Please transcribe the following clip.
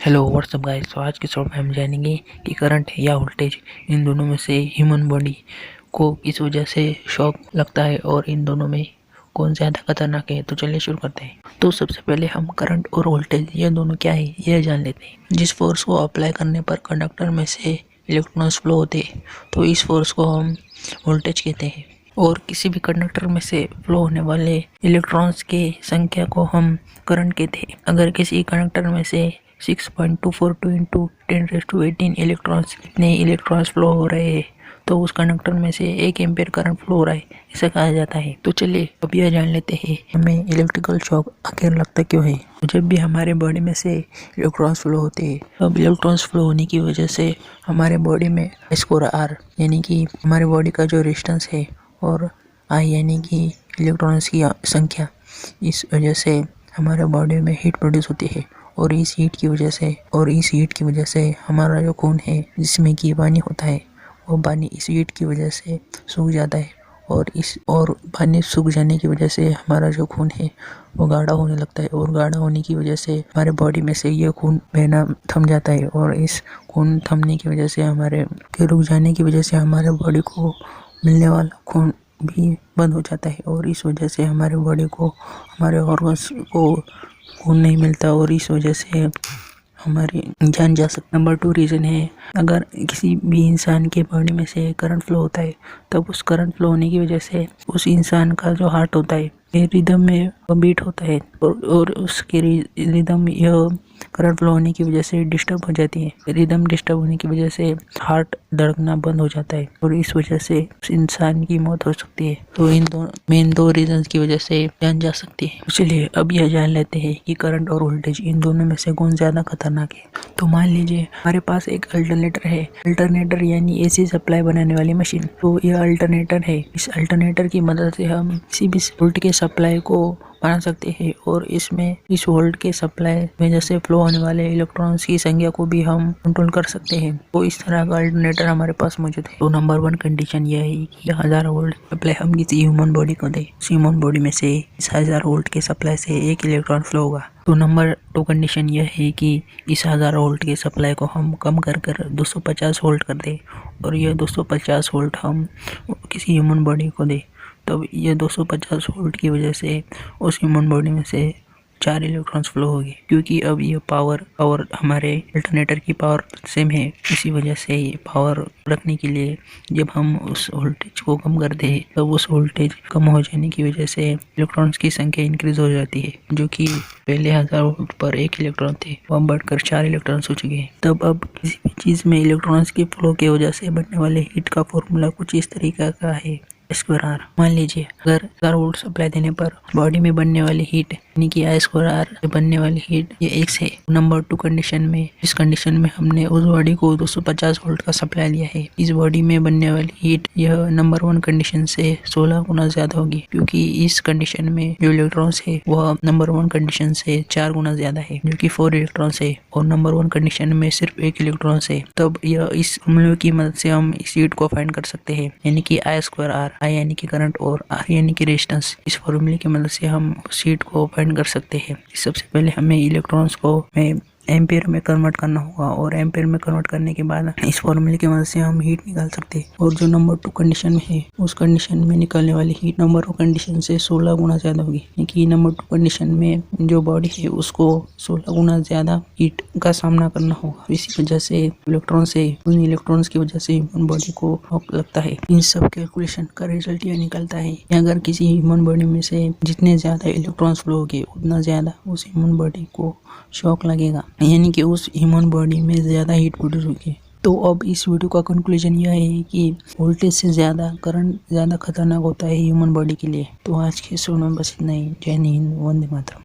Hello what's up guys. तो आज के शॉर्ट में हम जानेंगे कि करंट या वोल्टेज इन दोनों में से ह्यूमन बॉडी को किस वजह से शॉक लगता है और इन दोनों में कौन ज़्यादा खतरनाक है। तो चलिए शुरू करते हैं। तो सबसे पहले हम करंट और वोल्टेज ये दोनों क्या है यह जान लेते हैं। जिस फोर्स को अप्लाई करने पर कंडक्टर में से इलेक्ट्रॉन्स फ्लो होते हैं तो इस फोर्स को हम वोल्टेज कहते हैं। और किसी भी कंडक्टर में से फ्लो होने वाले इलेक्ट्रॉन्स की संख्या को हम करंट कहते हैं। अगर किसी कंडक्टर में से 6.242 इंटू 10⁻18 इलेक्ट्रॉन्स इतने इलेक्ट्रॉन्स फ्लो हो रहे हैं तो उस कंडक्टर में से 1 एम्पीयर करंट फ्लो हो रहा है, ऐसा कहा जाता है। तो चलिए अब यह जान लेते हैं हमें इलेक्ट्रिकल शॉक आखिर लगता क्यों है। जब भी हमारे बॉडी में से इलेक्ट्रॉन्स फ्लो होते हैं तब इलेक्ट्रॉन्स फ्लो होने की वजह से हमारे बॉडी में S/R यानी कि हमारे बॉडी का जो रेजिस्टेंस है और I यानी कि इलेक्ट्रॉन्स की संख्या, इस वजह से हमारे बॉडी में हीट प्रोड्यूस होती है। और इस हीट की वजह से हमारा जो खून है जिसमें कि पानी होता है वो पानी इस हीट की वजह से सूख जाता है। और पानी सूख जाने की वजह से हमारा जो खून है वो गाढ़ा होने लगता है और गाढ़ा होने की वजह से हमारे बॉडी में से ये खून बहना थम जाता है। और इस खून थमने की वजह से हमारे के रुक जाने की वजह से हमारे बॉडी को मिलने वाला खून भी बंद हो जाता है और इस वजह से हमारे बॉडी को हमारे ऑर्गन्स को खून नहीं मिलता और इस वजह से हमारी जान जा सकती। नंबर 2 रीज़न है, अगर किसी भी इंसान के बॉडी में से करंट फ्लो होता है तब उस करंट फ्लो होने की वजह से उस इंसान का जो हार्ट होता है ये रिदम में बीट होता है और उसके रिदम यह करंट फ्लो होने की वजह से डिस्टर्ब हो जाती है। रिदम डिस्टर्ब होने की वजह से हार्ट धड़कना बंद हो जाता है और इस वजह से उस इंसान की मौत हो सकती है। तो इन मेन दो रीजंस की वजह से जान जा सकती है। चलिए अब यह जान लेते हैं कि करंट और वोल्टेज इन दोनों में से कौन ज्यादा खतरनाक है। तो मान लीजिए हमारे पास एक अल्टरनेटर है। अल्टरनेटर यानी AC सप्लाई बनाने वाली मशीन। तो यह अल्टरनेटर है। इस अल्टरनेटर की मदद से हम किसी भी वोल्ट के सप्लाई को बना सकते हैं और इसमें इस वोल्ट के सप्लाई में जैसे फ्लो होने वाले इलेक्ट्रॉन्स की संख्या को भी हम कंट्रोल कर सकते हैं। तो इस तरह का अल्टरनेटर हमारे पास मौजूद है। तो नंबर 1 कंडीशन यह है कि 1000 वोल्ट सप्लाई हम किसी ह्यूमन बॉडी को दें। उस ह्यूमन बॉडी में से इस 1000 वोल्ट के सप्लाई से 1 इलेक्ट्रॉन फ्लो होगा। तो नंबर 2 कंडीशन यह है कि इस 1000 वोल्ट के सप्लाई को हम कम कर 250 वोल्ट कर दें और यह 250 वोल्ट हम किसी ह्यूमन बॉडी को दें। तब ये 250 वोल्ट की वजह से उस ह्यूमन बॉडी में से 4 इलेक्ट्रॉन्स फ्लो होगी, क्योंकि अब ये पावर और हमारे अल्टरनेटर की पावर सेम है। इसी वजह से ये पावर रखने के लिए जब हम उस वोल्टेज को कम कर दें तब उस वोल्टेज कम हो जाने की वजह से इलेक्ट्रॉन्स की संख्या इंक्रीज हो जाती है। जो कि पहले 1000 वोल्ट पर 1 इलेक्ट्रॉन थे वो बढ़कर 4 इलेक्ट्रॉन्स हो चुके हैं। तब अब किसी भी चीज़ में इलेक्ट्रॉन्स की फ्लो की वजह से बनने वाले हीट का फॉर्मूला कुछ इस तरीके का है, S/R। मान लीजिए अगर 1000 वोल्ट सप्लाई देने पर बॉडी में बनने वाली हीट यानी कि I/R से बनने वाली हीट ये X है। नंबर 2 कंडीशन में, इस कंडीशन में हमने उस बॉडी को 250 वोल्ट का सप्लाई लिया है। इस बॉडी में बनने वाली हीट यह नंबर 1 कंडीशन से 16 गुना ज्यादा होगी, क्योंकि इस कंडीशन में जो इलेक्ट्रॉन्स है वह नंबर 1 कंडीशन से 4 गुना ज्यादा है, जो कि 4 इलेक्ट्रॉन्स है और नंबर 1 कंडीशन में सिर्फ 1 इलेक्ट्रॉन्स है। तब यह इस फॉर्मूले की मदद से हम इस हीट को फाइंड कर सकते हैं, यानी कि I/R, I यानी कि करंट और R यानी कि रेजिस्टेंस। इस फॉर्मूले की मदद से हम उस हीट को फाइंड कर सकते हैं। सबसे पहले हमें इलेक्ट्रॉन्स को एम्पीयर में कन्वर्ट करना होगा और एम्पीयर में कन्वर्ट करने के बाद इस फॉर्मूले की मदद से हम हीट निकाल सकते हैं। और जो नंबर 2 कंडीशन में है उस कंडीशन में निकलने वाली हीट नंबर 1 कंडीशन से 16 गुना ज्यादा होगी, यानी नंबर 2 कंडीशन में जो बॉडी है उसको 16 गुना ज्यादा हीट का सामना करना होगा। इसी वजह से उन इलेक्ट्रॉन्स की वजह से ह्यूमन बॉडी को शॉक लगता है। इन सब कैलकुलेशन का रिजल्ट यह निकलता है कि अगर किसी ह्यूमन बॉडी में से जितने ज्यादा इलेक्ट्रॉन्स फ्लो होंगे उतना ज्यादा उस ह्यूमन बॉडी को शॉक लगेगा, यानी कि उस ह्यूमन बॉडी में ज़्यादा हीट प्रोड्यूस होगी। तो अब इस वीडियो का कंक्लूजन यह है कि वोल्टेज से ज़्यादा करंट ज़्यादा खतरनाक होता है ह्यूमन बॉडी के लिए। तो आज के शो में बस इतना ही। जय हिंद, वंदे मातरम।